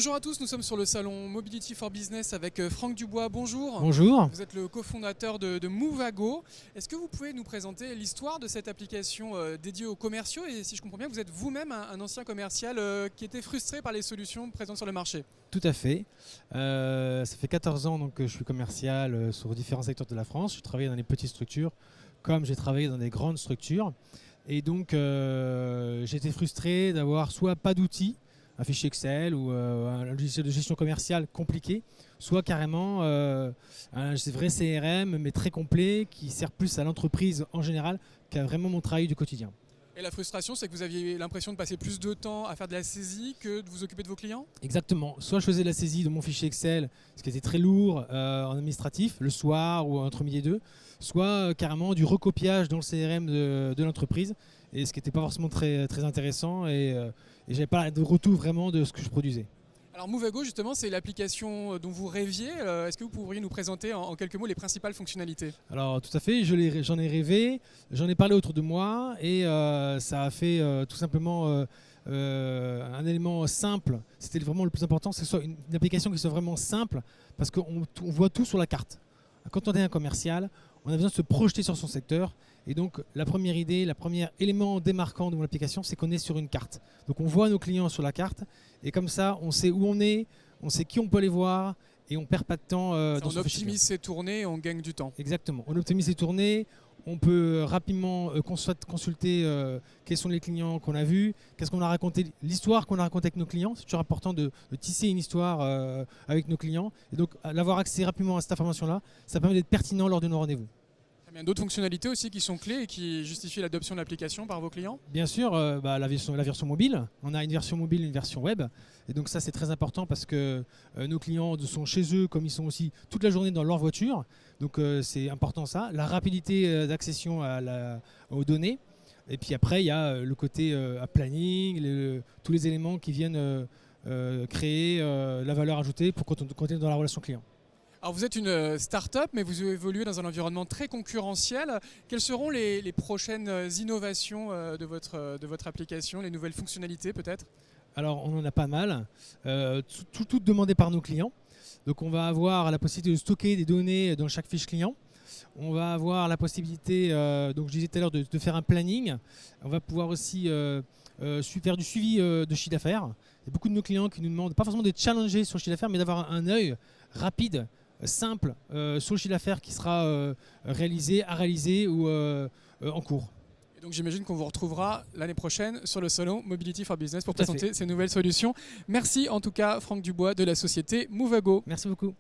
Bonjour à tous, nous sommes sur le salon Mobility for Business avec Franck Dubois. Bonjour. Bonjour. Vous êtes le cofondateur de Movago. Est-ce que vous pouvez nous présenter l'histoire de cette application dédiée aux commerciaux? Et si je comprends bien, vous êtes vous-même un ancien commercial qui était frustré par les solutions présentes sur le marché. Tout à fait. Ça fait 14 ans donc, que je suis commercial sur différents secteurs de la France. Je travaille dans des petites structures comme j'ai travaillé dans des grandes structures. Et donc j'étais frustré d'avoir soit pas d'outils, un fichier Excel ou un logiciel de gestion commerciale compliqué, soit carrément un vrai CRM mais très complet qui sert plus à l'entreprise en général qu'à vraiment mon travail du quotidien. Et la frustration, c'est que vous aviez l'impression de passer plus de temps à faire de la saisie que de vous occuper de vos clients? Exactement. Soit je faisais la saisie de mon fichier Excel, ce qui était très lourd en administratif, le soir ou entre midi et deux, soit carrément du recopiage dans le CRM de l'entreprise, et ce qui n'était pas forcément très intéressant, et je n'avais pas de retour vraiment de ce que je produisais. Alors Movago, justement, c'est l'application dont vous rêviez. Est-ce que vous pourriez nous présenter en quelques mots les principales fonctionnalités? Alors tout à fait, j'en ai rêvé, j'en ai parlé autour de moi, et ça a fait tout simplement un élément simple. C'était vraiment le plus important, c'est que ce soit une application qui soit vraiment simple, parce qu'on voit tout sur la carte. Quand on est un commercial, on a besoin de se projeter sur son secteur, et donc la première idée, le premier élément démarquant de mon application, c'est qu'on est sur une carte. Donc on voit nos clients sur la carte, et comme ça on sait où on sait qui on peut aller voir, et on perd pas de temps dans son fichier. On optimise ses tournées et on gagne du temps. Exactement, on optimise les tournées, on peut rapidement consulter quels sont les clients qu'on a vus, qu'est-ce qu'on a raconté, l'histoire qu'on a racontée avec nos clients. C'est toujours important de tisser une histoire avec nos clients, et donc d'avoir accès rapidement à cette information-là, ça permet d'être pertinent lors de nos rendez-vous. Il y a d'autres fonctionnalités aussi qui sont clés et qui justifient l'adoption de l'application par vos clients? Bien sûr, la version mobile. On a une version mobile, une version web. Et donc ça, c'est très important parce que nos clients sont chez eux comme ils sont aussi toute la journée dans leur voiture. Donc c'est important ça. La rapidité d'accession aux données. Et puis après, il y a le côté planning, tous les éléments qui viennent créer la valeur ajoutée pour quand on est dans la relation client. Alors vous êtes une start-up, mais vous évoluez dans un environnement très concurrentiel. Quelles seront les prochaines innovations de votre application, les nouvelles fonctionnalités peut-être? Alors on en a pas mal, tout demandé par nos clients. Donc on va avoir la possibilité de stocker des données dans chaque fiche client. On va avoir la possibilité, donc je disais tout à l'heure, de faire un planning. On va pouvoir aussi faire du suivi de chiffre d'affaires. Il y a beaucoup de nos clients qui nous demandent, pas forcément de challenger sur le chiffre d'affaires, mais d'avoir un œil rapide, simple sur le chiffre d'affaires qui sera réalisé, à réaliser ou en cours. Et donc j'imagine qu'on vous retrouvera l'année prochaine sur le salon Mobility for Business pour Tout à fait. présenter ces nouvelles solutions. Merci en tout cas Franck Dubois de la société Movago. Merci beaucoup.